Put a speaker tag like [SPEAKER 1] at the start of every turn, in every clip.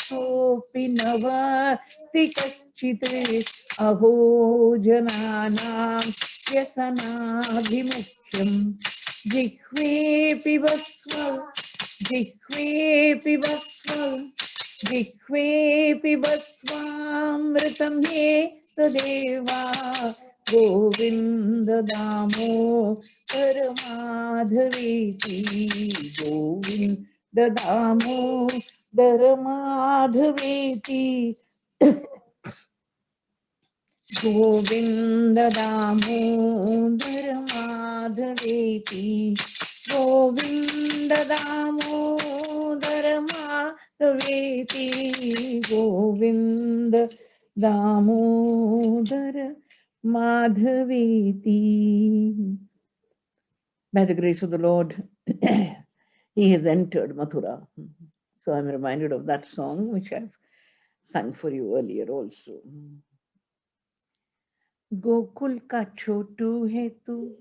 [SPEAKER 1] कोऽपि नवति कश्चित् अहो जनानां व्यसनाभिमुख्यं जिह्वेऽपि वस्वं जिह्वेऽपि वस्वामृतं ये तदेवा Govind Damodar माधवेति Govind Damodar माधवेति Govind Damodar माधवेति Govind Damodar माधवेति Govind Damodar Madhaveti. By the grace of the Lord, he has entered Mathura. So I'm reminded of that song which I've sung for you earlier also. Gokul ka chotu hai tu,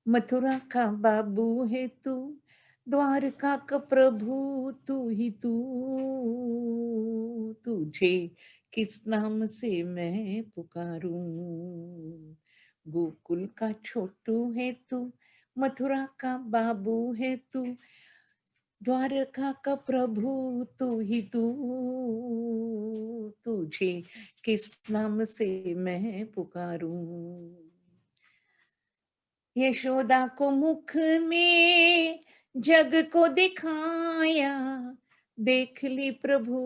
[SPEAKER 1] Mathura ka babu hai tu, Dwarka ka prabhu tu hi tu, tujhe किस नाम से मैं पुकारूं गोकुल का छोटू है तू मथुरा का बाबू है तू द्वारका का प्रभु तू ही तू तुझे किस नाम से मैं पुकारूं यशोदा को मुख में जग को दिखाया देख ली प्रभु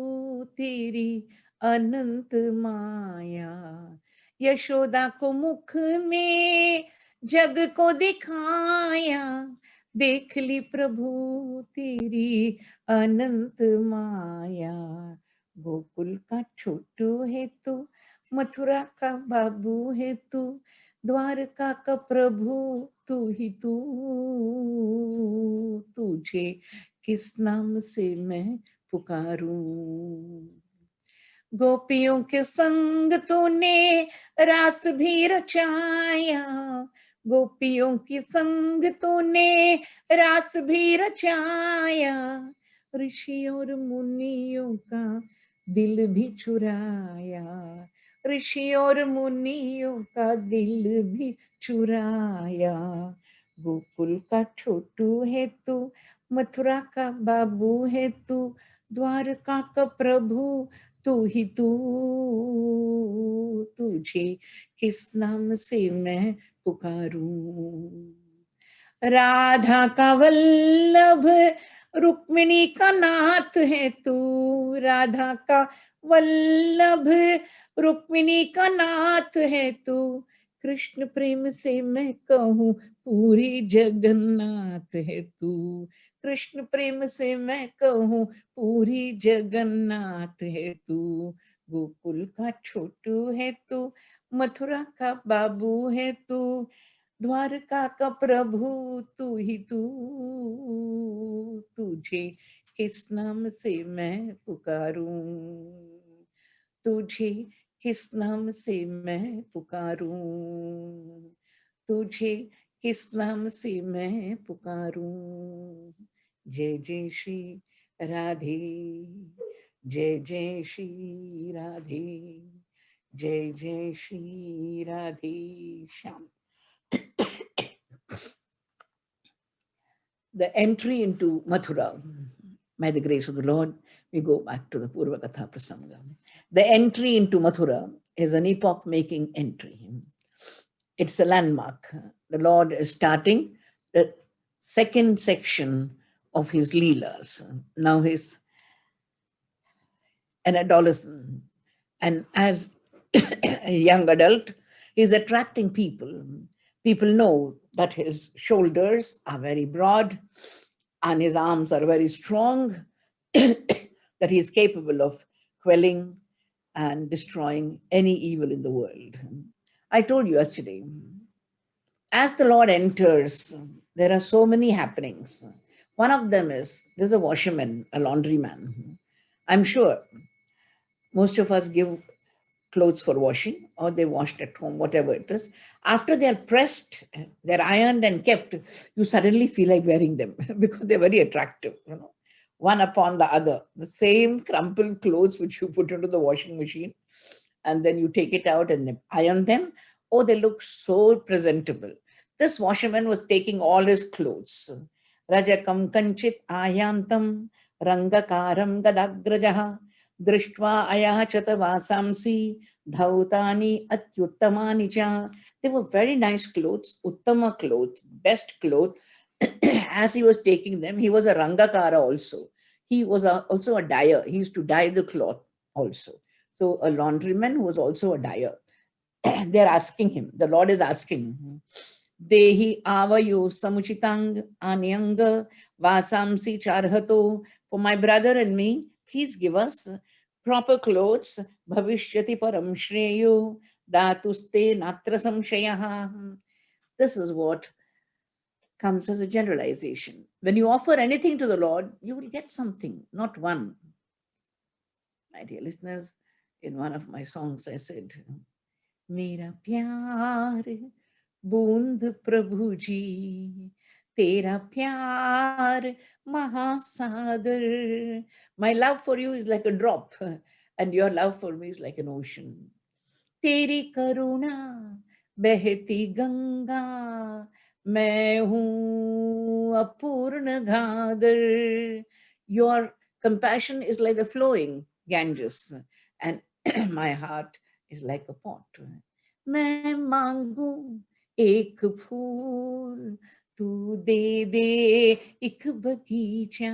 [SPEAKER 1] तेरी अनंत माया यशोदा को मुख में जग को दिखाया देख ली प्रभु तेरी अनंत माया गोकुल का छोटू है तू मथुरा का बाबू है तू द्वारका का प्रभु तू ही तू तुझे किस नाम से मैं पुकारूं गोपियों के संग तूने रास भी रचाया गोपियों के संग तूने रास भी रचाया ऋषि और मुनियों का दिल भी चुराया ऋषि और मुनियों का दिल भी चुराया गोकुल का छोटू है तू मथुरा का बाबू है तू द्वारका का प्रभु तू ही तू तुझे किस नाम से मैं पुकारूं राधा का वल्लभ रुक्मिणी का नाथ है तू राधा का वल्लभ रुक्मिणी का नाथ है तू कृष्ण प्रेम से मैं कहूँ पूरी जगन्नाथ है तू कृष्ण प्रेम से मैं कहूँ पूरी जगन्नाथ है तू गोकुल का छोटू है तू मथुरा का बाबू है तू द्वारका का प्रभु तू ही तू तुझे किस नाम से मैं पुकारूं तुझे किस नाम से मैं पुकारूं तुझे किस नाम से मैं पुकारूं जय जय श्री राधे जय जय श्री राधे जय जय Shri Radhe Shyam The entry into Mathura, by the grace of the Lord, we go back to the Purva Katha Prasanga. The entry into Mathura is an epoch-making entry. It's a landmark. The Lord is starting the second section of his Leelas. Now he's an adolescent, and as a young adult, he's attracting people. People know that his shoulders are very broad and his arms are very strong, that he is capable of quelling and destroying any evil in the world. I told you yesterday, as the Lord enters, there are so many happenings. One of them is, there's a washerman, a laundryman. I'm sure most of us give clothes for washing, or they washed at home, whatever it is. After they're pressed, they're ironed and kept, you suddenly feel like wearing them because they're very attractive. one upon the other. The same crumpled clothes which you put into the washing machine, and then you take it out and iron them. Oh, they look so presentable. This washerman was taking all his clothes. Rajakam kanchit ayantam rangakaram gadagrajaha drishtva ayachata vasamsi dhautani atyuttamani cha. They were very nice clothes, uttama clothes, best clothes. As he was taking them, he was a rangakara also. He was also a dyer. He used to dye the cloth also. So a laundryman who was also a dyer. They're asking him, the Lord is asking, Dehi avayu samuchitang anyanga vasamsi charhato. For my brother and me, please give us proper clothes. Bhavishyati param shreyo dhatuste natra samshayaha. This is what comes as a generalization. When you offer anything to the Lord, you will get something, not one. My dear listeners, in one of my songs, I said, Mera pyar बूंद प्रभु जी तेरा प्यार महासागर. My love for you is like a drop and your love for me is like an ocean. तेरी करुणा बहती गंगा मैं हूँ अपूर्ण घागर. Your compassion is like the flowing Ganges and my heart is like a pot. मैं मांगू एक फूल तू दे दे एक बगीचा.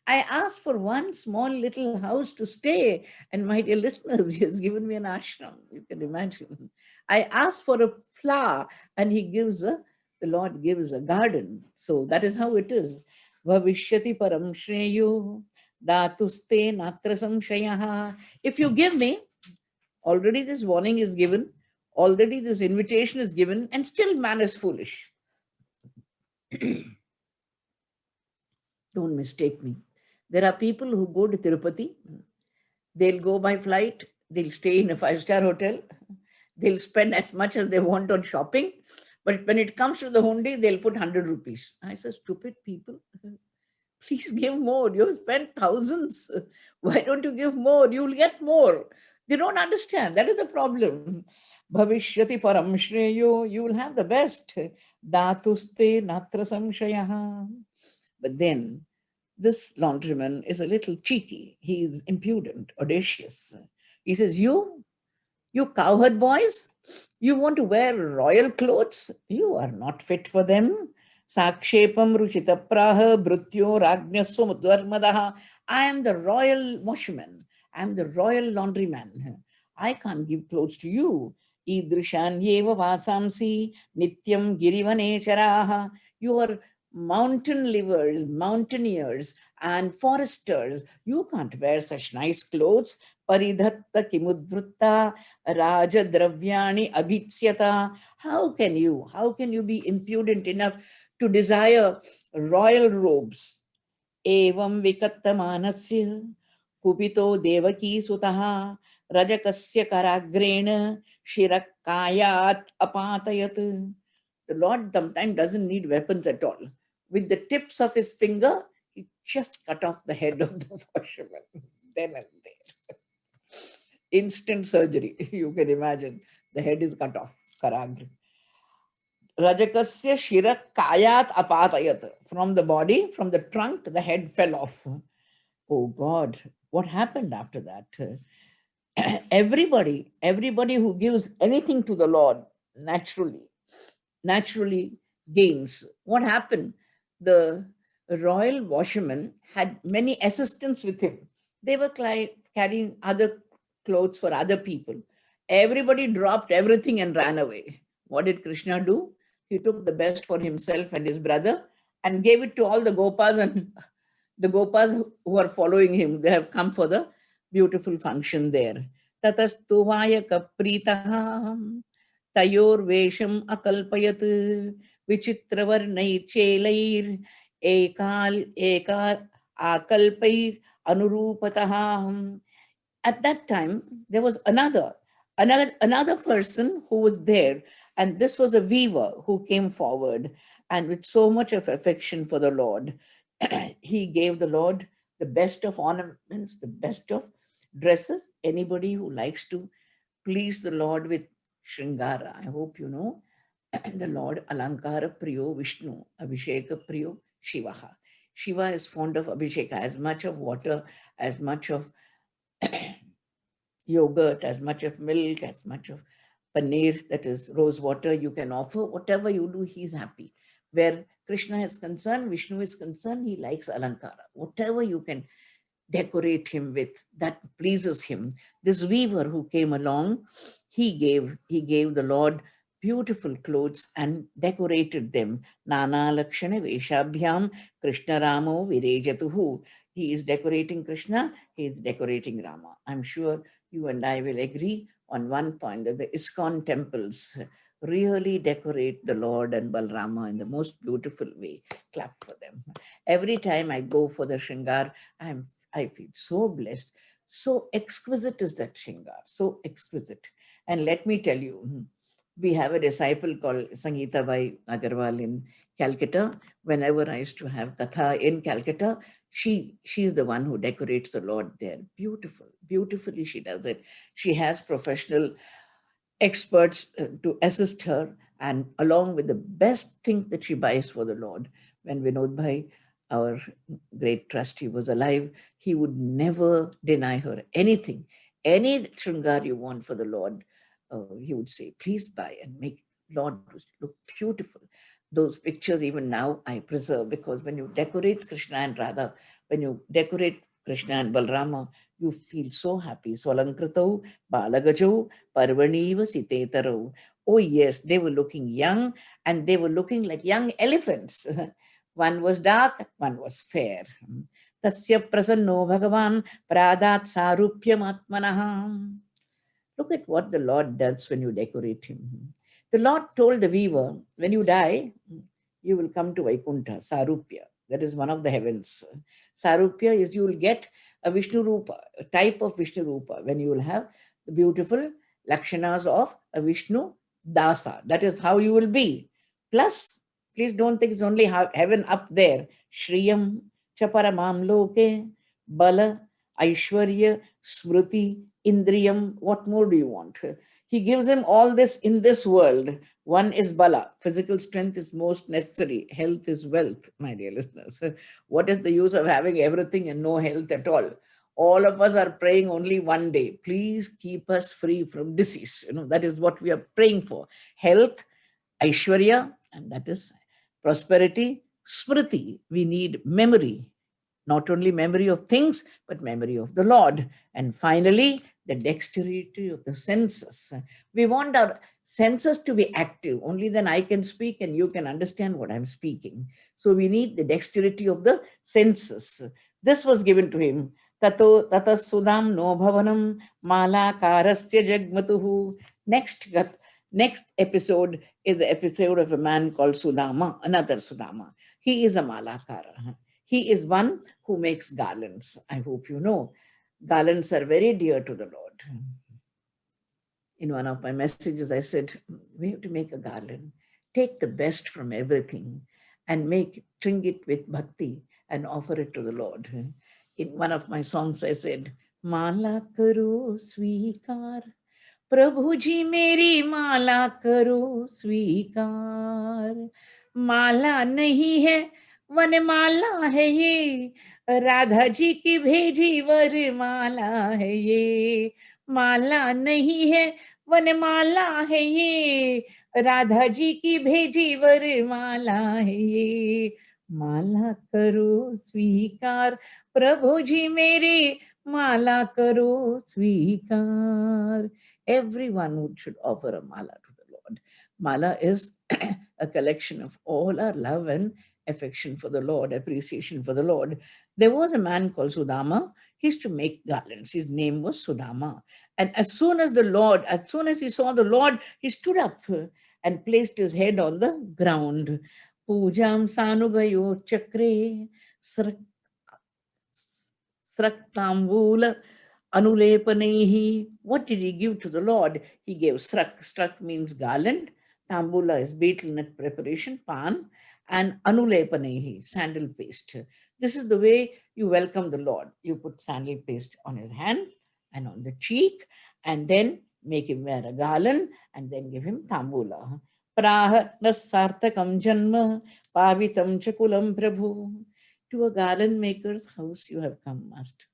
[SPEAKER 1] I asked for one small little house to stay, and my dear listeners, he has given me an ashram. You can imagine. I asked for a flower, and the Lord gives a garden. So that is how it is. Bhavishyati param shreyo dhatuste natra samshayaha. If you give me, already this warning is given, already this invitation is given, and still man is foolish. Don't mistake me. There are people who go to Tirupati, they'll go by flight, they'll stay in a 5-star hotel, they'll spend as much as they want on shopping, but when it comes to the hundi, they'll put 100 rupees. I said, stupid people, please give more. You've spent thousands. Why don't you give more? You'll get more. They don't understand. That is the problem. Bhavishyati param shreyo. You will have the best. Dhatuste natra samshayaha. But then this laundryman is a little cheeky. He is impudent, audacious. He says, you cowherd boys, you want to wear royal clothes? You are not fit for them. Sakshepam ruchitapraha brutyo ragnyasya mudvarmadaha. I am the royal washerman. I am the royal laundryman. I can't give clothes to you. Idrishan yeva vasamsi nityam girivanecharaha. You are mountain livers, mountaineers, and foresters. You can't wear such nice clothes. Paridhatta kimudvrutta raja dravyani abhitsyata. How can you be impudent enough to desire royal robes? Evam vikattamanasya kupito devaki sutaha rajakasya karagrena shirakayat apatayat. The Lord sometimes doesn't need weapons at all. With the tips of his finger, he just cut off the head of the washerman. Then and there. Instant surgery, you can imagine. The head is cut off. Karagra. Rajakasya shira kayat apatayat. From the body, from the trunk, the head fell off. Oh God, what happened after that? Everybody who gives anything to the Lord naturally gains. What happened? The royal washerman had many assistants with him. They were carrying other clothes for other people. Everybody dropped everything and ran away. What did Krishna do? He took the best for himself and his brother and gave it to all the gopas, and the gopas who are following him, they have come for the beautiful function there. Tatastu vaya kapritaha tayor vesham akalpayat vichitravarnai chelair ekal akalpai anurupataha. At that time, there was another person who was there, and this was a weaver who came forward and with so much of affection for the Lord. he gave the Lord the best of ornaments, the best of dresses. Anybody who likes to please the Lord with Shringara, I hope you know, the Lord Alankara Priyo Vishnu, Abhisheka Priyo Shivaha. Shiva is fond of Abhisheka, as much of water, as much of yogurt, as much of milk, as much of paneer, that is rose water, you can offer. Whatever you do, he's happy. Where Krishna is concerned, Vishnu is concerned, he likes Alankara. Whatever you can decorate him with, that pleases him. This weaver who came along, he gave the Lord beautiful clothes and decorated them. Nana Lakshana Veshabhyam Krishna Ramo Virejatuhu. He is decorating Krishna, he is decorating Rama. I'm sure you and I will agree on one point, that the ISKCON temples really decorate the Lord and Balrama in the most beautiful way. Clap for them. Every time I go for the Shringar, I feel so blessed. So exquisite is that Shringar, so exquisite. And let me tell you, we have a disciple called Sangeeta Bai Agarwal in Calcutta. Whenever I used to have Katha in Calcutta, she's the one who decorates the Lord there. Beautiful, beautifully she does it. She has professional experts to assist her, and along with the best thing that she buys for the Lord. When Vinod Bhai, our great trustee, was alive, he would never deny her anything. Any shringar you want for the Lord, he would say, please buy and make Lord look beautiful. Those pictures even now I preserve, because when you decorate Krishna and Radha, when you decorate Krishna and Balrama, you feel so happy. Swalankritau, Balagajau, Parvaniva Sitetaro. Oh yes, they were looking young, and they were looking like young elephants. One was dark, one was fair. Tasya prasanno bhagavan pradat sarupyam atmanaha. Look at what the Lord does when you decorate him. The Lord told the weaver, when you die, you will come to Vaikuntha, Sarupya. That is one of the heavens. Sarupya is you will get a Vishnu Rupa, a type of Vishnu Rupa, when you will have the beautiful Lakshanas of a Vishnu Dasa. That is how you will be. Plus, please don't think it's only heaven up there. Shriyam Chaparamam Loke, Bala, Aishwarya, Smriti, Indriyam. What more do you want? He gives him all this in this world. One is Bala. Physical strength is most necessary. Health is wealth, my dear listeners. What is the use of having everything and no health at all? All of us are praying only one day. Please keep us free from disease. That is what we are praying for. Health, Aishwarya, and that is prosperity. Smriti, we need memory. Not only memory of things, but memory of the Lord. And finally, the dexterity of the senses. We want our senses to be active. Only then I can speak and you can understand what I'm speaking. So we need the dexterity of the senses. This was given to him. Tato tatas sudam no bhavanam mala karasya jagmatuhu. Next episode is the episode of a man called Sudama, another Sudama. He is a malakara. He is one who makes garlands. I hope you know. Garlands are very dear to the Lord. In one of my messages, I said, we have to make a garland. Take the best from everything and string it with bhakti and offer it to the Lord. In one of my songs, I said, Mala karo sweekar. प्रभु जी मेरी माला करो स्वीकार. माला नहीं है वनमाला है ये, राधा जी की भेजी वरमाला है ये. माला नहीं है वनमाला है ये, राधा जी की भेजी वरमाला है ये. माला करो स्वीकार, प्रभु जी मेरी माला करो स्वीकार. Everyone should offer a mala to the Lord. Mala is a collection of all our love and affection for the Lord, appreciation for the Lord. There was a man called Sudama. He used to make garlands. His name was Sudama. And as soon as he saw the Lord, he stood up and placed his head on the ground. Pujam sanugayo chakre sraktambula anulepanehi. What did he give to the Lord? He gave srak. Srak means garland. Tambula is betel nut preparation, pan, and anulepanehi, sandal paste. This is the way you welcome the Lord. You put sandal paste on his hand and on the cheek, and then make him wear a garland, and then give him tambula. Praha nasartakam janma pavitam chakulam prabhu. To a garland maker's house you have come, Master.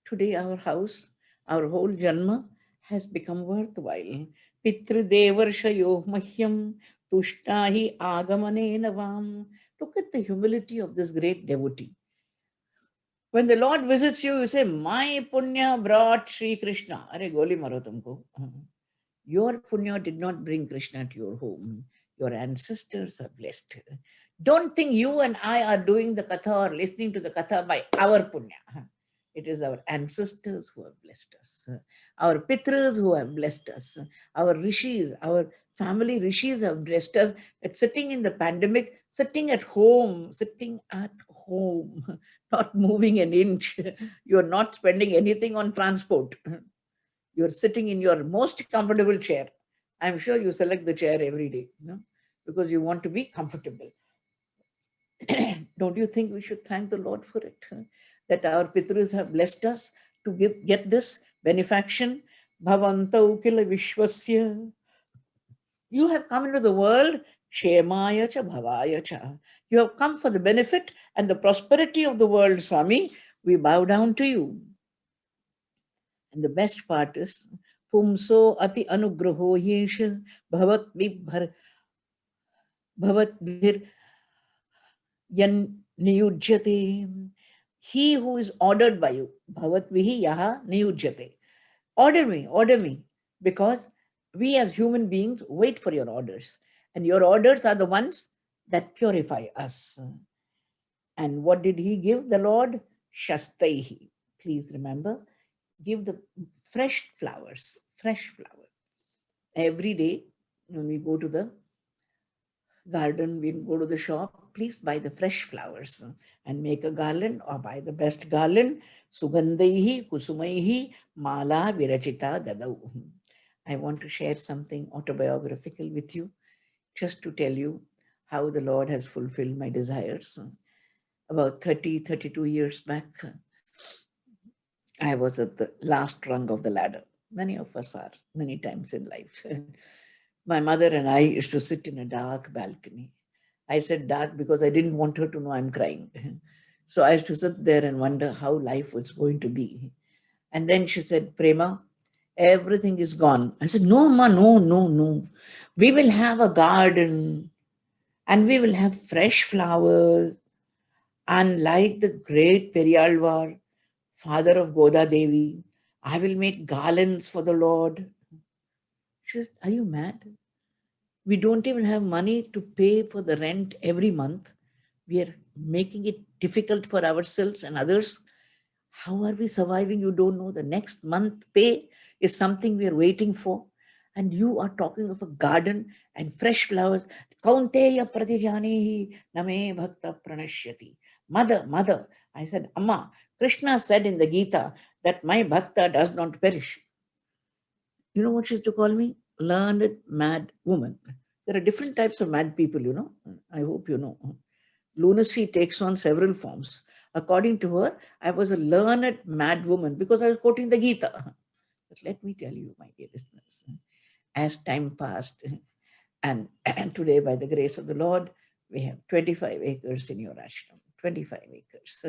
[SPEAKER 1] Today our house, our whole janma has become worthwhile. Pitrudevarshayo mahyam tushtahi agamane navam. Look at the humility of this great devotee. When the Lord visits you, you say, my punya brought Sri Krishna. Are goli maro tumko. Your punya did not bring Krishna to your home. Your ancestors are blessed. Don't think you and I are doing the katha or listening to the katha by our punya. It is our ancestors who have blessed us, our pitras who have blessed us, our rishis, our family rishis have blessed us. That sitting in the pandemic, sitting at home, not moving an inch, you're not spending anything on transport. You're sitting in your most comfortable chair. I'm sure you select the chair every day, because you want to be comfortable. Don't you think we should thank the Lord for it? That our Pitras have blessed us to get this benefaction. Bhavantau kila vishwasya. You have come into the world, Kshemaya cha Bhavaya cha. You have come for the benefit and the prosperity of the world, Swami. We bow down to you. And the best part is, Pumso ati anugraho yesha bhavat yan niyujyate. He who is ordered by you, bhavat vihi yaha niyujyate. Order me, because we as human beings wait for your orders, and your orders are the ones that purify us. And what did he give the Lord? Shastaihi. Please remember, give the fresh flowers. Every day when we go to the garden, we go to the shop, please buy the fresh flowers and make a garland, or buy the best garland. Sugandhaihi kusumaihi mala virachita dadau. I want to share something autobiographical with you, just to tell you how the Lord has fulfilled my desires. About 32 years back, I was at the last rung of the ladder. Many of us are, many times in life. My mother and I used to sit in a dark balcony. I said dark because I didn't want her to know I'm crying. So I used to sit there and wonder how life was going to be. And then she said, Prema, everything is gone. I said, no, Ma, no. We will have a garden and we will have fresh flowers. And like the great Periyalvar, father of Goda Devi, I will make garlands for the Lord. She says, are you mad? We don't even have money to pay for the rent every month. We are making it difficult for ourselves and others. How are we surviving? You don't know. The next month pay is something we are waiting for. And you are talking of a garden and fresh flowers. Kaunteya pratijanihi name bhakta pranashyati. Mother. I said, Amma, Krishna said in the Gita that my bhakta does not perish. You know what she used to call me? Learned mad woman. There are different types of mad people. I hope you know. Lunacy takes on several forms. According to her, I was a learned mad woman because I was quoting the Gita. But let me tell you, my dear listeners, as time passed, and today, by the grace of the Lord, we have 25 acres in your ashram. 25 acres.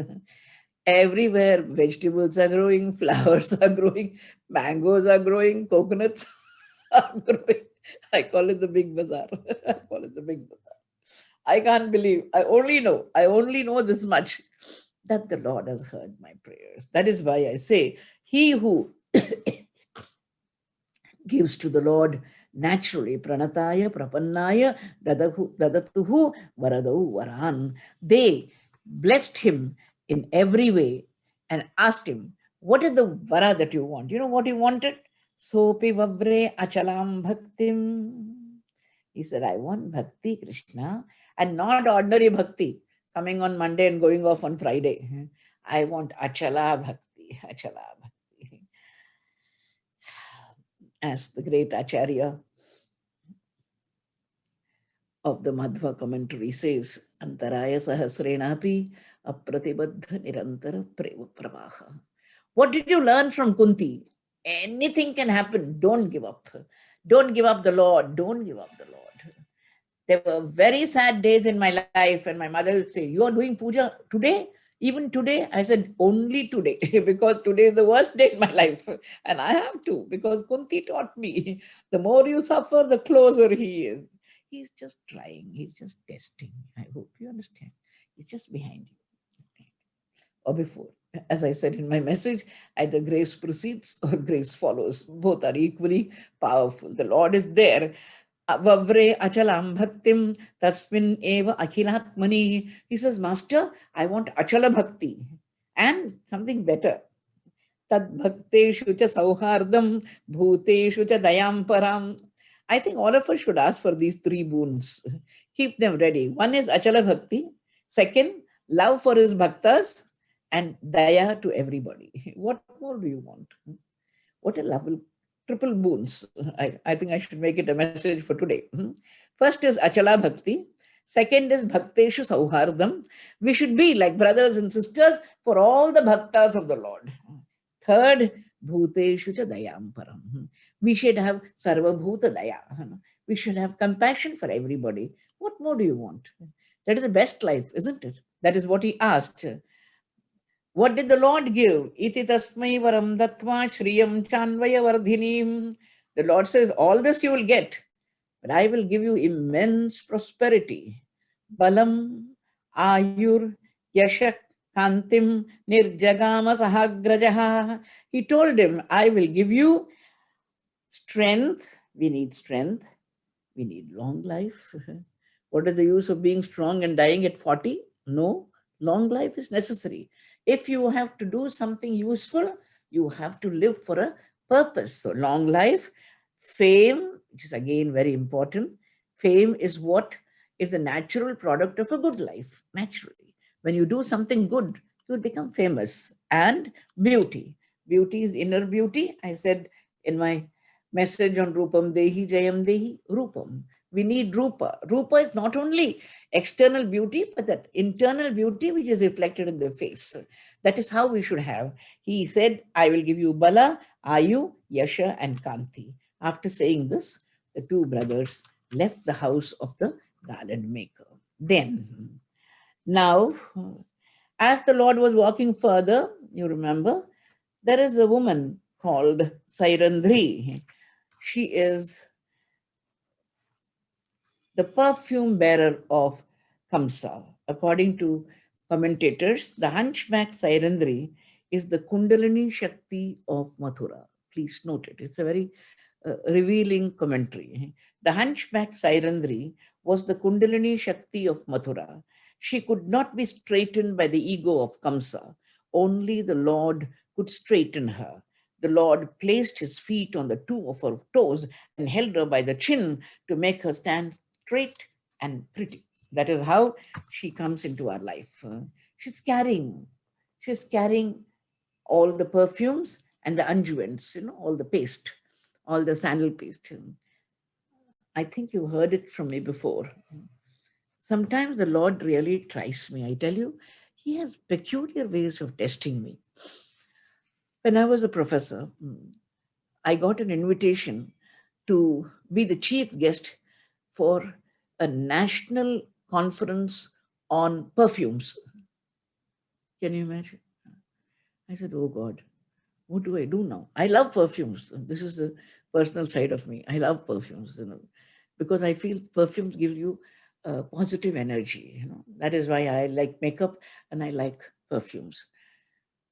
[SPEAKER 1] Everywhere vegetables are growing, flowers are growing, mangoes are growing, coconuts are growing. I call it the big bazaar. I can't believe. I only know this much, that the Lord has heard my prayers. That is why I say, he who gives to the Lord naturally, pranataya, prapannaya, dadatuhu, varadau, varan. They blessed him in every way and asked him, what is the vara that you want? You know what he wanted? Sopi vavre achalam bhaktim. He said, I want bhakti, Krishna, and not ordinary bhakti, coming on Monday and going off on Friday. I want achala bhakti, As the great Acharya of the Madhva commentary says, Antaraya sahasrenapi apratibaddha nirantara prema pravaha. What did you learn from Kunti? Anything can happen. Don't give up. Don't give up the Lord. Don't give up the Lord. There were very sad days in my life, and my mother would say, "You are doing puja today? Even today?" I said, "Only today," because today is the worst day in my life. And I have to, because Kunti taught me the more you suffer, the closer he is. He's just trying, he's just testing. I hope you understand. He's just behind you or before. As I said in my message, either grace precedes or grace follows. Both are equally powerful. The Lord is there. Vavre achalam bhaktim tasmin eva akhilatmani. He says, Master, I want achala bhakti and something better. Tad bhakteshu cha sauhardam bhuteshu cha dayam param. I think all of us should ask for these three boons. Keep them ready. One is achala bhakti. Second, love for his bhaktas, and daya to everybody. What more do you want? What a lovely triple boons. I think I should make it a message for today. First is achala bhakti. Second is bhakteshu sauhardam. We should be like brothers and sisters for all the bhaktas of the Lord. Third, bhuteshu cha dayam param. We should have sarva bhuta daya. We should have compassion for everybody. What more do you want? That is the best life, isn't it? That is what he asked. What did the Lord give? Iti tasmai varam datva shriyam chanvaya vardhinim. The Lord says, all this you will get, but I will give you immense prosperity. Balam, ayur, yashak, kantim, nirjagama sahagrajaha. He told him, I will give you strength. We need strength. We need long life. What is the use of being strong and dying at 40? No, long life is necessary. If you have to do something useful, you have to live for a purpose. So long life, fame, which is again very important. Fame is what is the natural product of a good life, naturally. When you do something good, you become famous. And beauty. Beauty is inner beauty. I said in my message on Rupam Dehi, Jayam Dehi, Rupam. We need Rupa. Rupa is not only external beauty, but that internal beauty which is reflected in the face. That is how we should have. He said, I will give you Bala, Ayu, Yasha, and Kanti. After saying this, the two brothers left the house of the garland maker. Then, now, as the Lord was walking further, you remember, there is a woman called Sairandri. She is the perfume bearer of Kamsa. According to commentators, the hunchback Sairandri is the Kundalini Shakti of Mathura. Please note it. It's a very revealing commentary. The hunchback Sairandri was the Kundalini Shakti of Mathura. She could not be straightened by the ego of Kamsa. Only the Lord could straighten her. The Lord placed his feet on the two of her toes and held her by the chin to make her stand straight and pretty. That is how she comes into our life. She's carrying all the perfumes and the unguents, all the paste, all the sandal paste. I think you heard it from me before. Sometimes the Lord really tries me. I tell you, he has peculiar ways of testing me. When I was a professor, I got an invitation to be the chief guest for a national conference on perfumes. Can you imagine? I said, oh God, what do I do now? I love perfumes. This is the personal side of me. I love perfumes, because I feel perfumes give you positive energy. That is why I like makeup and I like perfumes.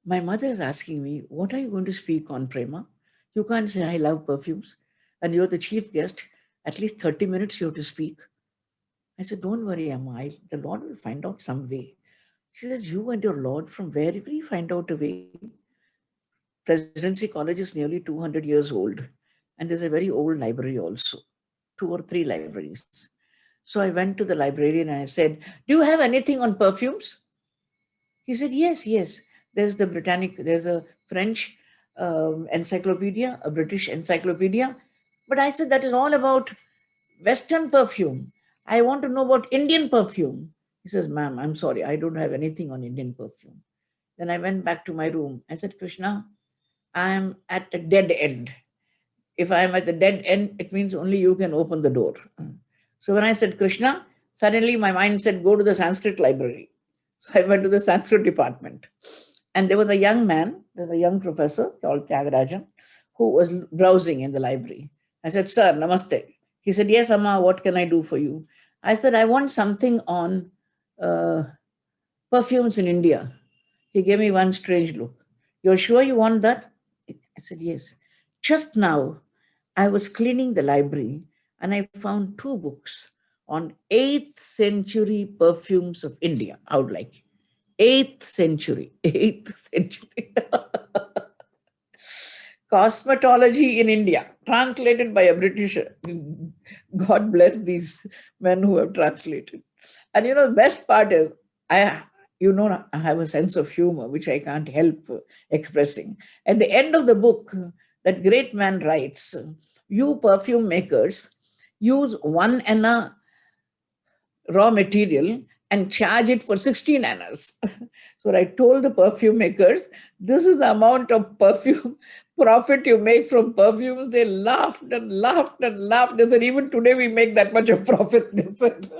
[SPEAKER 1] My mother is asking me, what are you going to speak on, Prema? You can't say, I love perfumes. And you're the chief guest. At least 30 minutes you have to speak. I said, don't worry, Amma. The Lord will find out some way. She says, you and your Lord, from where will you find out a way? Presidency College is nearly 200 years old. And there's a very old library also, 2 or 3 libraries. So I went to the librarian and I said, do you have anything on perfumes? He said, yes, yes. There's a French encyclopedia, a British encyclopedia. But I said, that is all about Western perfume. I want to know about Indian perfume. He says, ma'am, I'm sorry, I don't have anything on Indian perfume. Then I went back to my room. I said, Krishna, I'm at a dead end. If I'm at the dead end, it means only you can open the door. So when I said Krishna, suddenly my mind said, go to the Sanskrit library. So I went to the Sanskrit department. And there was a young man, there's a young professor called Tyagarajan, who was browsing in the library. I said, sir, namaste. He said, yes, Amma, what can I do for you? I said, I want something on uh, perfumes in India. He gave me one strange look. You're sure you want that? I said, yes. Just now, I was cleaning the library and I found two books on 8th century perfumes of India. I would like 8th century, 8th century. Cosmetology in India, translated by a Britisher. God bless these men who have translated. And you know, the best part is, I, I have a sense of humor, which I can't help expressing. At the end of the book, that great man writes, you perfume makers use 1 anna raw material and charge it for 16 annas. So I told the perfume makers, this is the amount of perfume profit you make from perfumes. They laughed and laughed and laughed. They said, even today we make that much of profit. They said,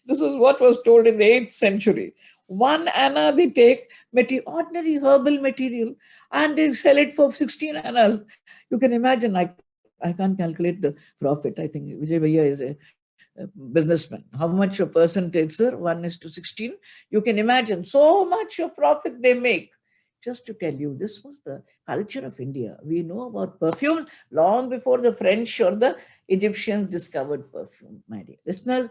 [SPEAKER 1] this is what was told in the 8th century. 1 anna they take, ordinary herbal material, and they sell it for 16 annas. You can imagine, I can't calculate the profit. I think Vijay Bhaiya is a businessman. How much a person takes, sir? 1:16. You can imagine so much of profit they make. Just to tell you, this was the culture of India. We know about perfume long before the French or the Egyptians discovered perfume, my dear listeners.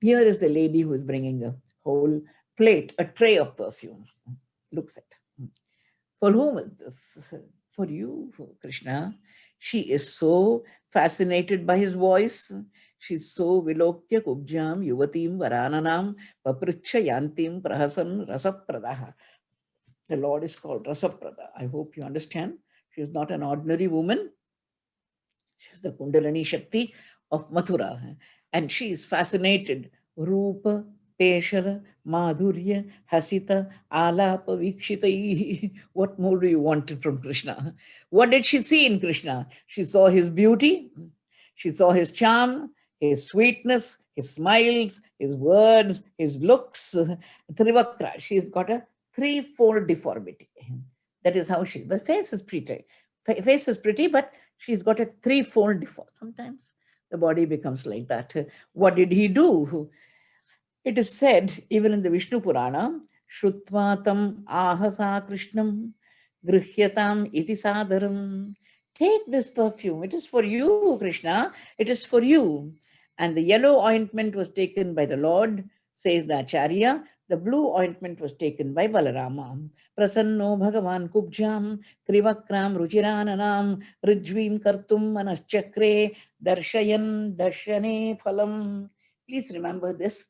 [SPEAKER 1] Here is the lady who is bringing a whole plate, a tray of perfume. Looks at. For whom is this? For you, Krishna. She is so fascinated by his voice. She's so vilokya kubjam yuvatim varananam papricha yantim prahasan rasapradaha. The Lord is called Rasaprada. I hope you understand. She is not an ordinary woman. She is the Kundalini Shakti of Mathura. And she is fascinated. Rupa, Peshara, Madhurya, Hasita, Alapa, Vikshita. What more do you want from Krishna? What did she see in Krishna? She saw his beauty, she saw his charm, his sweetness, his smiles, his words, his looks. Trivakra, she's got a threefold deformity. That is how she, the face is pretty. Face is pretty, but she's got a threefold deformity. Sometimes the body becomes like that. What did he do? It is said, even in the Vishnu Purana, Shrutvatam ahasa Krishnam grihyatam iti sadaram. Take this perfume. It is for you, Krishna. It is for you. And the yellow ointment was taken by the Lord, says the Acharya. The blue ointment was taken by Balarama. Prasanno Bhagavan Kubjam Trivakram Ruchirananam Rijvim Kartum Manaschakre Darshayan Darshane Phalam. Please remember this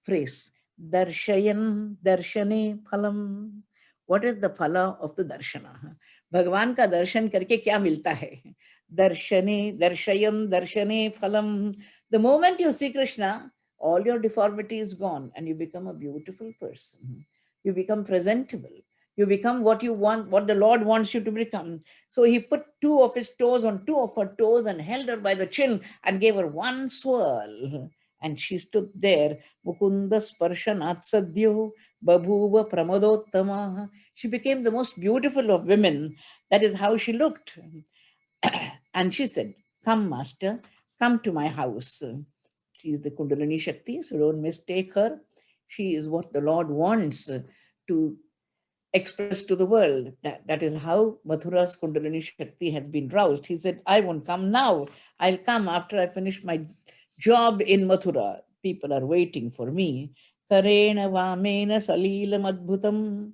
[SPEAKER 1] phrase. Darshayan Darshane Phalam. What is the phala of the darshana? भगवान का दर्शन करके क्या मिलता है? Darshane, Darshayan, Darshane Phalam. The moment you see Krishna, all your deformity is gone and you become a beautiful person. You become presentable. You become what you want, what the Lord wants you to become. So he put two of his toes on two of her toes and held her by the chin and gave her one swirl. And she stood there. Mukunda Sparshanat Sadhyo Babhuva Pramadottama. She became the most beautiful of women. That is how she looked. And she said, come, master, come to my house. She is the Kundalini Shakti, so don't mistake her. She is what the Lord wants to express to the world. That is how Mathura's Kundalini Shakti has been roused. He said, I won't come now. I'll come after I finish my job in Mathura. People are waiting for me. Karena Vamena Salilam Adbhutam.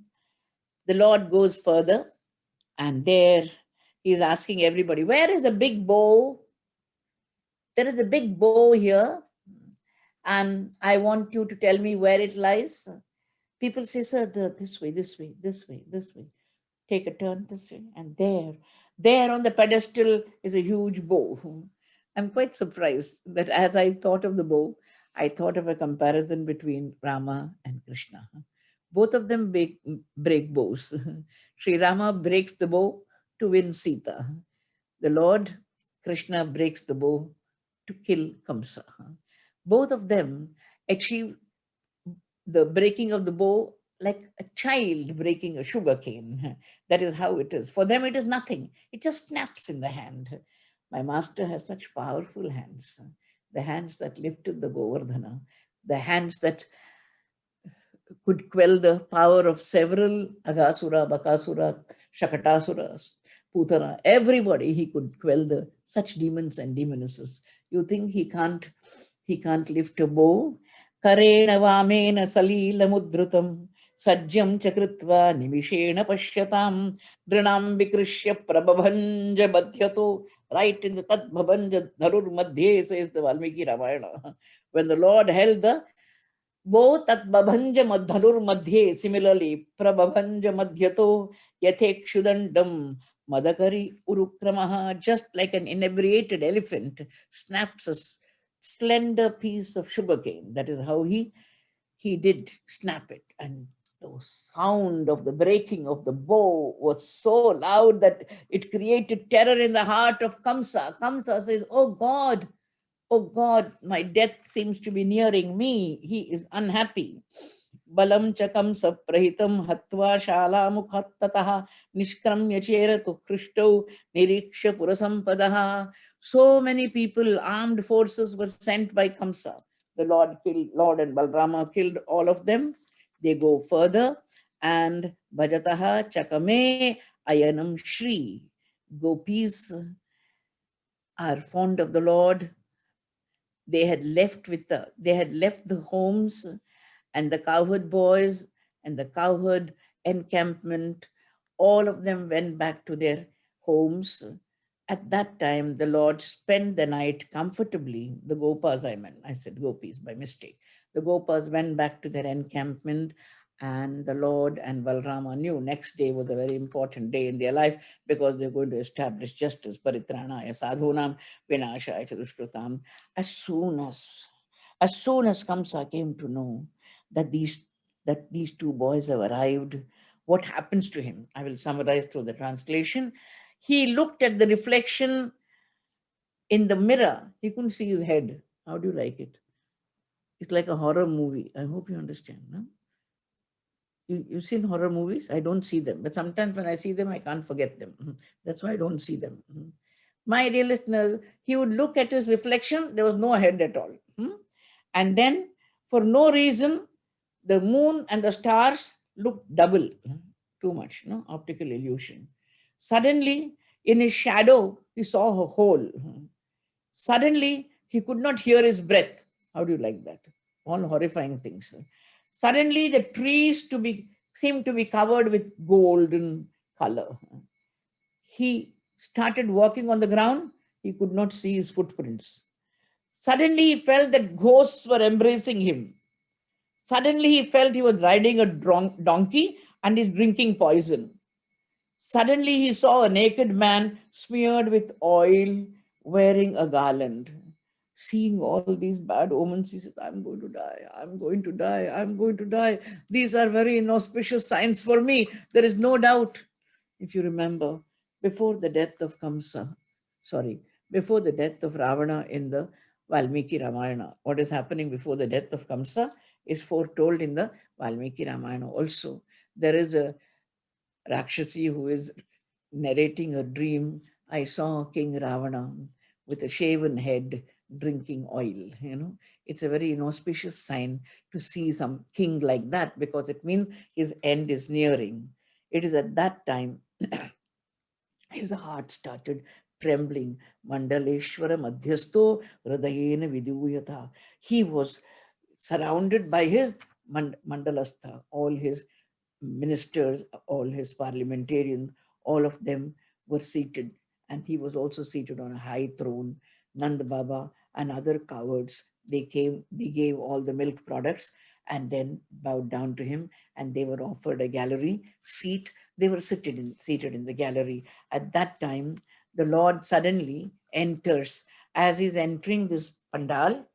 [SPEAKER 1] The Lord goes further, and there he's asking everybody, where is the big bow? There is a big bow here, and I want you to tell me where it lies. People say, sir, this way, this way, this way, this way. Take a turn this way, and there on the pedestal is a huge bow. I'm quite surprised that as I thought of the bow, I thought of a comparison between Rama and Krishna. Both of them break bows. Sri Rama breaks the bow to win Sita. The Lord Krishna breaks the bow to kill Kamsa. Both of them achieve the breaking of the bow like a child breaking a sugar cane. That is how it is. For them, it is nothing. It just snaps in the hand. My master has such powerful hands. The hands that lifted the Govardhana, the hands that could quell the power of several Aghasura, Bakasura, Shakatasuras, Putana, everybody he could quell the such demons and demonesses. You think he can't lift a bow? Karena vamena salila mudrutam sajjam chakritva nimishena pashyatam drinam vikrishya prabhabhanja badhyato. Right in the Tat Bhabanja Dharur Madhye, says the Valmiki Ramayana. When the Lord held the bow tat babhanja madhanur madhye, similarly, prabhabhanja madhyato yathekshudandam madakari urukramaha, just like an inebriated elephant snaps a slender piece of sugarcane. That is how he did snap it. And the sound of the breaking of the bow was so loud that it created terror in the heart of Kamsa. Kamsa says, oh God, my death seems to be nearing me. He is unhappy. Balam chakam saprahitam hatva shala mukhattataha nishkramya cheratu krishto niriksha purasampadaha. So many people, armed forces were sent by Kamsa. The Lord and Balrama killed all of them. They go further and bhajataha chakame ayanam shri. Gopis are fond of the Lord. They had left the homes and the cowherd boys and the cowherd encampment. All of them went back to their homes. At that time, the Lord spent the night comfortably. The Gopas, I said gopis by mistake. The Gopas went back to their encampment, and the Lord and Balrama knew next day was a very important day in their life because they're going to establish justice, paritranaya sadhunam vinashaya chadushkrutam. As soon as Kamsa came to know that these two boys have arrived, what happens to him? I will summarize through the translation. He looked at the reflection in the mirror. He couldn't see his head. How do you like it? It's like a horror movie. I hope you understand. No? You've seen horror movies? I don't see them. But sometimes when I see them, I can't forget them. That's why I don't see them. My dear listener, he would look at his reflection. There was no head at all. And then, for no reason, the moon and the stars looked double. Too much, no? Optical illusion. Suddenly, in his shadow, he saw a hole. Suddenly, he could not hear his breath. How do you like that? All horrifying things. Suddenly, the trees seemed to be covered with golden color. He started walking on the ground. He could not see his footprints. Suddenly, he felt that ghosts were embracing him. Suddenly, he felt he was riding a donkey and is drinking poison. Suddenly, he saw a naked man smeared with oil wearing a garland. Seeing all these bad omens, he says, I'm going to die, I'm going to die, I'm going to die. These are very inauspicious signs for me. There is no doubt. If you remember, before the death of before the death of Ravana in the Valmiki Ramayana, what is happening before the death of Kamsa is foretold in the Valmiki Ramayana also. There is a Rakshasi who is narrating a dream. I saw King Ravana with a shaven head drinking oil. It's a very inauspicious sign to see some king like that because it means his end is nearing. It is at that time his heart started trembling. Mandaleshwara Madhyasto Hridayena Viduyata. He was surrounded by his Mandalastha, all his ministers, all his parliamentarians, all of them were seated. And he was also seated on a high throne. Nand Baba and other cowards, they gave all the milk products and then bowed down to him, and they were offered a gallery seat. They were seated in the gallery. At that time, the Lord suddenly enters. As he's entering this pandal,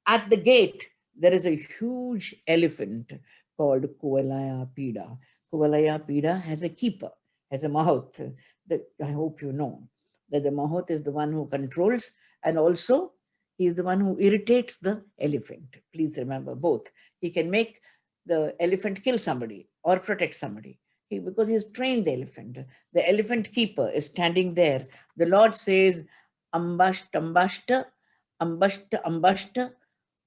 [SPEAKER 1] At the gate, there is a huge elephant called Kuvalaya Pida. Kuvalaya Pida has a keeper, has a Mahout. That I hope you know that the Mahout is the one who controls, and also he is the one who irritates the elephant. Please remember both. He can make the elephant kill somebody or protect somebody. Because he has trained the elephant. The elephant keeper is standing there. The Lord says, Ambashta, Ambashta, Ambashta, Ambashta.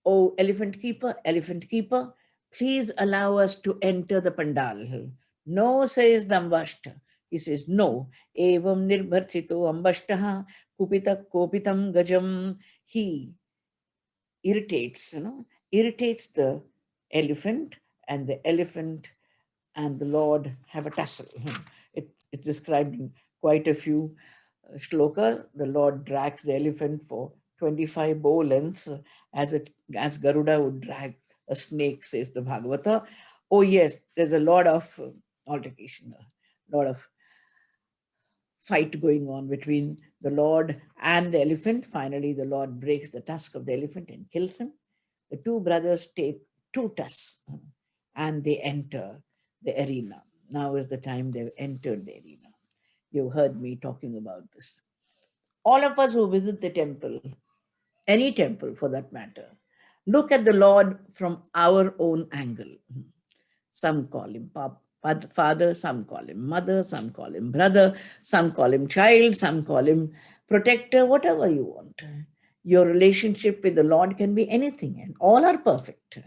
[SPEAKER 1] Oh, elephant keeper, please allow us to enter the pandal. No, says the Ambashta. He says, no. Evam nirbharchito ambashtaha kupita kopitam gajam. He irritates the elephant, and the elephant and the Lord have a tussle. It's described in quite a few shlokas. The Lord drags the elephant for 25 bow lengths, as Garuda would drag a snake, says the Bhagavata. Oh yes, there's a lot of altercation, a lot of fight going on between the Lord and the elephant. Finally, the Lord breaks the tusk of the elephant and kills him. The two brothers take two tusks and they enter the arena. Now is the time they've entered the arena. You've heard me talking about this. All of us who visit the temple, any temple for that matter, look at the Lord from our own angle. Some call him father, some call him mother, some call him brother, some call him child, some call him protector, whatever you want. Your relationship with the Lord can be anything, and all are perfect.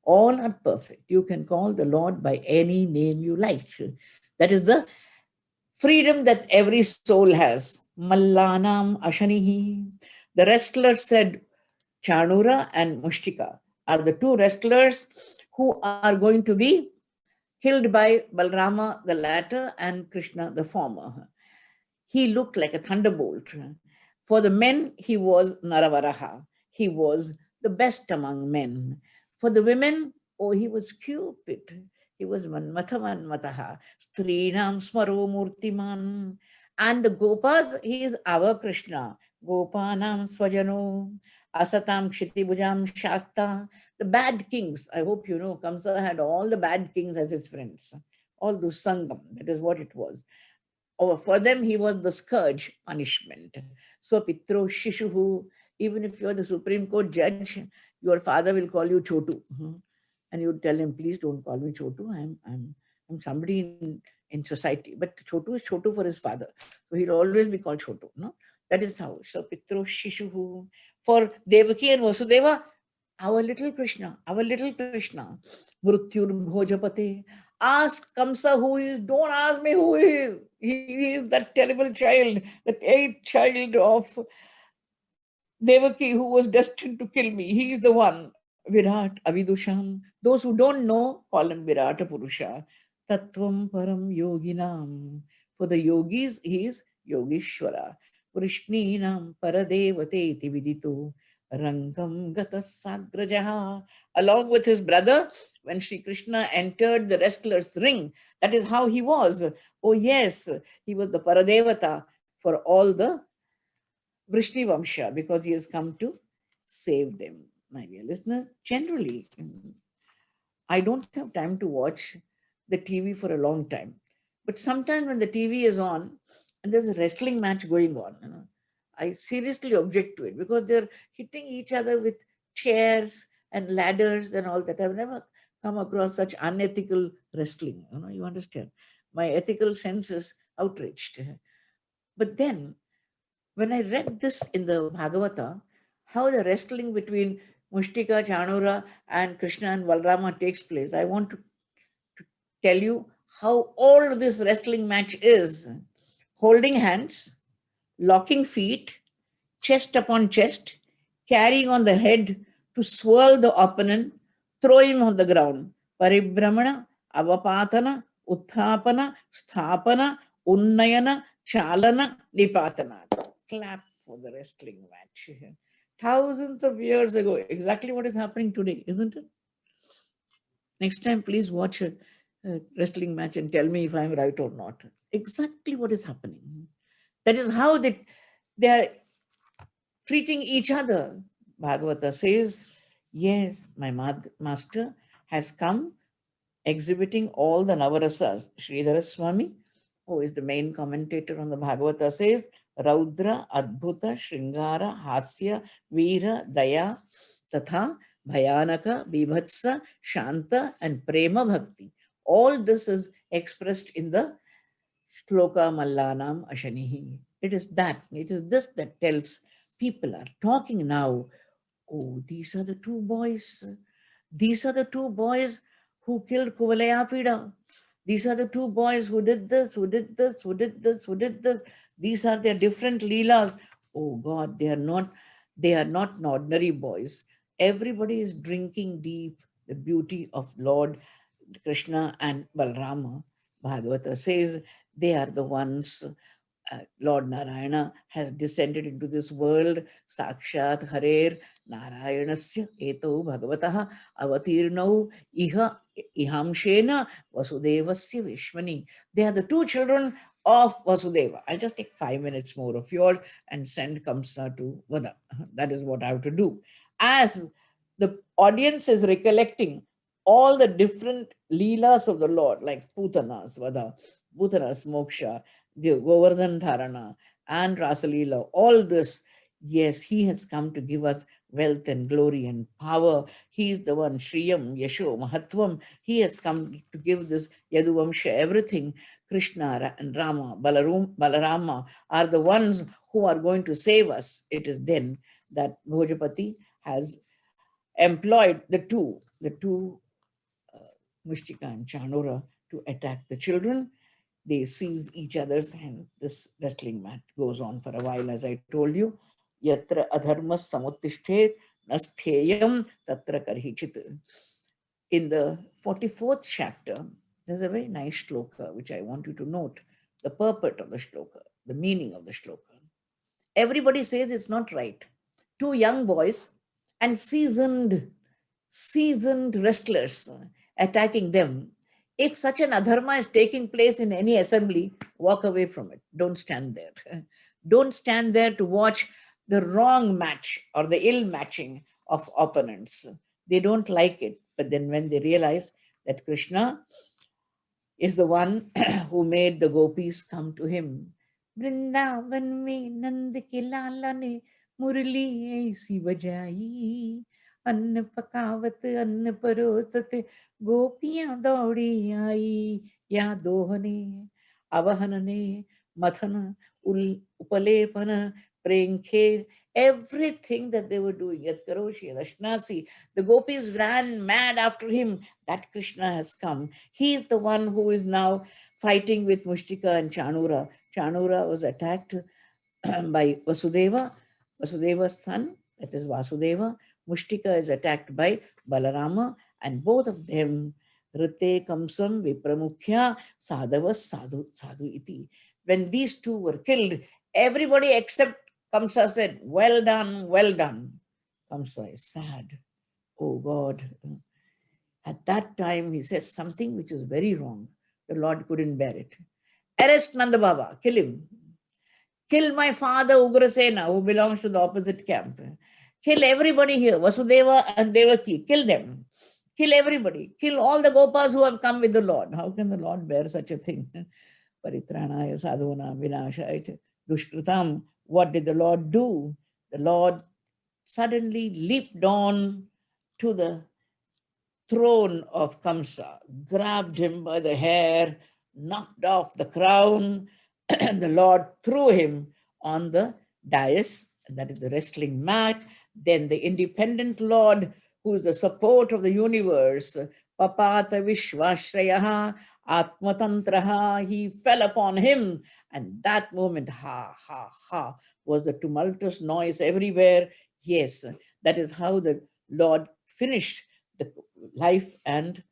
[SPEAKER 1] All are perfect. You can call the Lord by any name you like. That is the freedom that every soul has. Mallanam Ashanihi. The wrestlers said Chanura and Mushtika are the two wrestlers who are going to be killed by Balrama, the latter, and Krishna, the former. He looked like a thunderbolt. For the men, he was Naravaraha. He was the best among men. For the women, oh, he was Cupid. He was Manmathavan Mataha, Strinam Smaro Murtiman. And the Gopas, he is our Krishna. Gopanam Swajano, Asatam Kshitibujam Shasta. The bad kings, I hope you know, Kamsa had all the bad kings as his friends. All those Sangam, that is what it was. Or for them, he was the scourge punishment. So Pitro Shishuhu, even if you're the Supreme Court judge, your father will call you Chotu. And you tell him, please don't call me Chotu. I'm somebody in society. But Chotu is Chotu for his father. So he'll always be called Chotu. No? That is how. So Pitro Shishuhu. For Devaki and Vasudeva, our little Krishna, Mrutyur Bhojapate. Ask Kamsa who he is, don't ask me who he is. He is that terrible child, that eighth child of Devaki who was destined to kill me. He is the one. Virat Avidusham. Those who don't know call him Virata Purusha. Tattvam Param Yoginam. For the yogis, he is Yogishwara. Vrishninam Paradevate Vidito. Rangam Gata Sagrajaha. Along with his brother, when Sri Krishna entered the wrestler's ring, that is how he was. Oh yes, he was the Paradevata for all the Vrishni Vamsha, because he has come to save them. My dear listeners, generally, I don't have time to watch the TV for a long time. But sometimes when the TV is on and there's a wrestling match going on, I seriously object to it because they're hitting each other with chairs and ladders and all that. I've never come across such unethical wrestling. You understand? My ethical sense is outraged. But then, when I read this in the Bhagavata, how the wrestling between Mushtika, Chanura, and Krishna and Valrama takes place, I want to tell you how all this wrestling match is. Holding hands, locking feet, chest upon chest, carrying on the head to swirl the opponent, throw him on the ground. Paribramana, avapatana, utthapana, sthapana, unnayana, chalana, nipatana. Clap for the wrestling match. Thousands of years ago, exactly what is happening today, isn't it? Next time, please watch a wrestling match and tell me if I'm right or not. Exactly what is happening. That is how they are treating each other. Bhagavata says, Yes, my master has come exhibiting all the Navarasas. Sridhara Swami, who is the main commentator on the Bhagavata, says Raudra, Adbhuta, Shringara, Hasya, Veera, Daya, Tatha, Bhayanaka, Bibhatsa, Shanta, and Prema Bhakti. All this is expressed in the Shloka Mallanam Ashanihi. It is this that tells people are talking now. Oh, these are the two boys. These are the two boys who killed Kuvalayapida. These are the two boys who did this, who did this, who did this, who did this. These are their different leelas. Oh God, they are not ordinary boys. Everybody is drinking deep the beauty of Lord Krishna and Balrama. Bhagavata says they are the ones. Lord Narayana has descended into this world. Sakshat Harer Narayanasya Eto Bhagavatah Avatirnau Iha Ihamshena Vasudevasya Vishmani. They are the two children of Vasudeva. I'll just take 5 minutes more of yours and send Kamsa to Vada. That is what I have to do. As the audience is recollecting all the different leelas of the Lord, like Putanas Vada, Putanas Moksha, the Govardhan Dharana, and Rasalila, all this, yes, he has come to give us wealth and glory and power. He is the one, Shriyam, Yasho, Mahatvam. He has come to give this Yaduvamsha, everything. Krishna and Rama, Balarama are the ones who are going to save us. It is then that Bhojapati has employed the two Mushtika and Chanura to attack the children. They seize each other's hand. This wrestling match goes on for a while, as I told you. Yatra adharmas samuttishtet nastheyam tatra karhichit. In the 44th chapter, there's a very nice shloka which I want you to note. The purport of the shloka, the meaning of the shloka. Everybody says it's not right. Two young boys and seasoned wrestlers attacking them. If such an adharma is taking place in any assembly, walk away from it. Don't stand there. Don't stand there to watch the wrong match or the ill matching of opponents. They don't like it. But then when they realize that Krishna is the one who made the gopis come to him. Vrindavan में नंद के लाला ने मुरली ऐसी बजाई, अन्न पकावत अन्न परोसत गोपियां दौड़ी आई, या दोहने अवहनने मथन उपलेपन प्रेंखेर, everything that they were doing, Yatkaroshi, Dashnasi, the gopis ran mad after him. That Krishna has come. He is the one who is now fighting with Mushtika and Chanura. Chanura was attacked by Vasudeva, Vasudeva's son, that is Vasudeva. Mushtika is attacked by Balarama, and both of them, Rite Kamsam Vipramukhya Sadhavas Sadhu Iti. When these two were killed, everybody except Kamsa said, well done, well done. Kamsa is sad. Oh God. At that time, he says something which is very wrong. The Lord couldn't bear it. Arrest Nanda Baba, kill him. Kill my father Ugrasena, who belongs to the opposite camp. Kill everybody here, Vasudeva and Devaki, kill them. Kill everybody. Kill all the Gopas who have come with the Lord. How can the Lord bear such a thing? Paritranaya sadhuna vinashaya dushkritam. What did the Lord do? The Lord suddenly leaped on to the throne of Kamsa, grabbed him by the hair, knocked off the crown, and the Lord threw him on the dais, that is the wrestling mat. Then the independent Lord, who is the support of the universe, Papata Vishwashrayaha Atmatantraha, he fell upon him. And that moment, ha, ha, ha, was the tumultuous noise everywhere. Yes, that is how the Lord finished the life and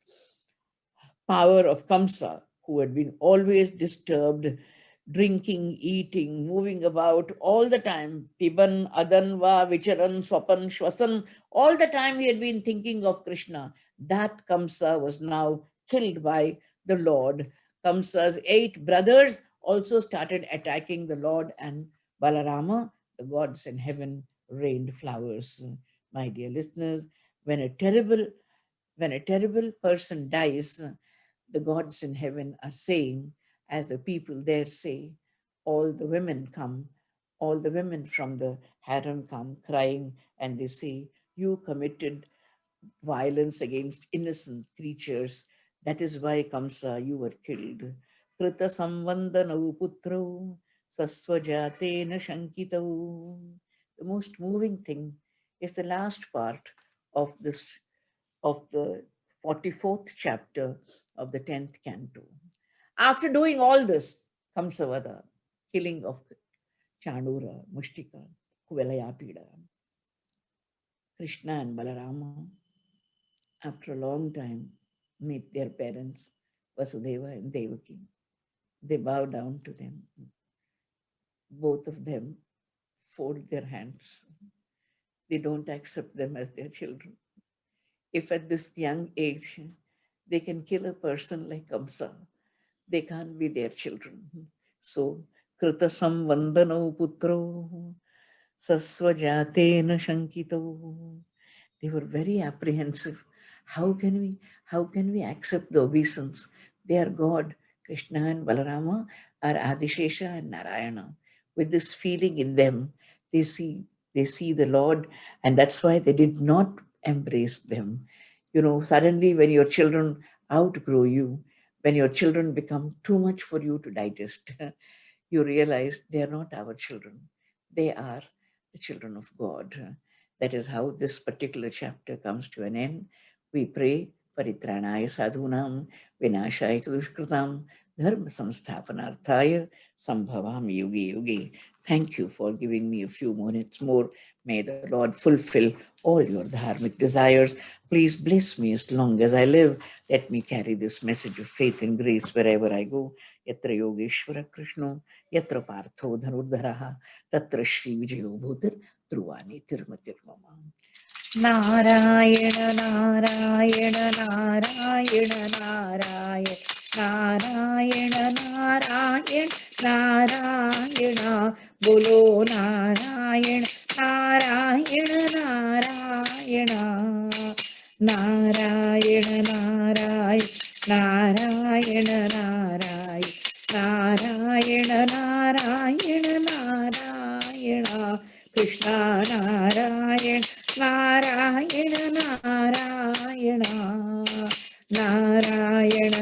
[SPEAKER 1] power of Kamsa, who had been always disturbed, drinking, eating, moving about all the time. Piban, Adanva, Vicharan, Swapan, Shwasan, all the time he had been thinking of Krishna. That Kamsa was now killed by the Lord. Kamsa's 8 brothers also started attacking the Lord, and Balarama, the gods in heaven, rained flowers. My dear listeners, When a terrible person dies, the gods in heaven are saying, as the people there say, all the women come, all the women from the harem come crying, and they say, you committed violence against innocent creatures. That is why, Kamsa, you were killed. Krita samvandanau putro saswajatena shankitau. The most moving thing is the last part of this, of the 44th chapter of the 10th canto. After doing all this, Kamsavada, killing of Chanura, Mushtika, Kuvelayapida, Krishna and Balarama, after a long time, meet their parents, Vasudeva and Devaki. They bow down to them. Both of them fold their hands. They don't accept them as their children. If at this young age they can kill a person like Kamsa, they can't be their children. So, Krita samvandano putro saswajatena shankito. They were very apprehensive. How can we accept the obeisance? They are God. Krishna and Balarama are Adishesha and Narayana. With this feeling in them, they see the Lord, and that's why they did not embrace them. You know, suddenly when your children outgrow you, when your children become too much for you to digest, you realize they are not our children. They are the children of God. That is how this particular chapter comes to an end. We pray Paritranaya Sadhunam Vinashaya Dushkritam Dharma Samsthapanarthaya Sambhavam Yugi Yugi. Thank you for giving me a few minutes more. May the Lord fulfill all your dharmic desires. Please bless me as long as I live. Let me carry this message of faith and grace wherever I go. Yatra Yogeshwara Krishna, Yatra Partho Dhanurdharaha, Tatra Shri Vijayo Bhutir, Druvani Tirmatirmama. Narayana Narayana Narayana Narayana Narayana Narayana Narayana Bolo Narayana Narayana Narayana Narayana Narayana Narayana Narayana Narayana Krishna Narayana Narayana Narayana Narayana Narayana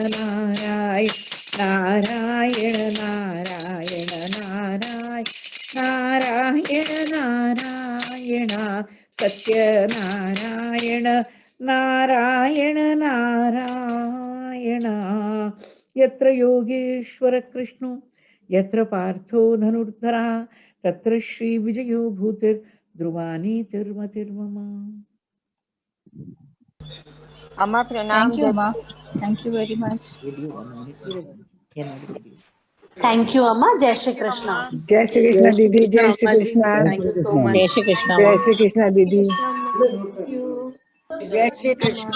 [SPEAKER 1] Narayana Narayana Narayana Satya Narayana Narayana Narayana Yatra Yogeshwara Krishna Yatra Partho Dhanurdhara Tatra Shri Vijayo Bhutir Druvani Tirmatirmama.
[SPEAKER 2] Amma Pranam.
[SPEAKER 3] Thank you, Amma. Thank you very much.
[SPEAKER 4] Thank you, Amma. Jai Shri Krishna.
[SPEAKER 5] Jai Shri Krishna, Didi. Jai Shri Krishna.
[SPEAKER 3] Thank you so much.
[SPEAKER 6] Jai Shri Krishna.
[SPEAKER 5] Jai Shri Krishna, Didi.
[SPEAKER 7] Jai Shri Krishna.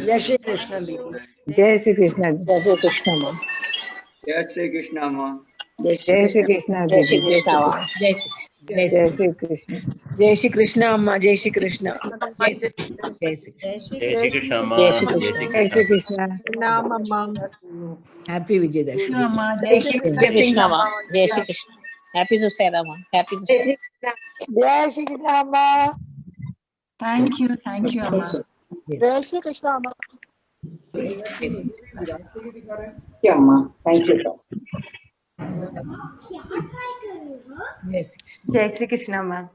[SPEAKER 7] Jai Shri Krishna, Didi.
[SPEAKER 5] Jai Shri Krishna.
[SPEAKER 6] Jai Shri Krishna, ma.
[SPEAKER 8] Jai Shri Krishna, ma.
[SPEAKER 5] Jai Shri Krishna,
[SPEAKER 6] Jai Shri
[SPEAKER 5] Didi.
[SPEAKER 6] Krishna, ma.
[SPEAKER 5] Jai Shri Krishna.
[SPEAKER 7] Jai Shri Krishna, Amma. Jai Shri Krishna.
[SPEAKER 1] Jai Shri Krishna.
[SPEAKER 6] Jai Shri Krishna.
[SPEAKER 5] Jai Shri Krishna.
[SPEAKER 1] Happy Vijayadashmi.
[SPEAKER 6] Jai Shri Krishna, ma. Jai Shri Krishna. Happy Dussehra, ma. Happy Dussehra.
[SPEAKER 7] Jai Shri Krishna, Amma.
[SPEAKER 3] Thank you, Amma.
[SPEAKER 7] Jai Shri Krishna, Amma.
[SPEAKER 6] Yeah, ma. Thank you, sir.
[SPEAKER 2] Jai Shri Krishna, Amma.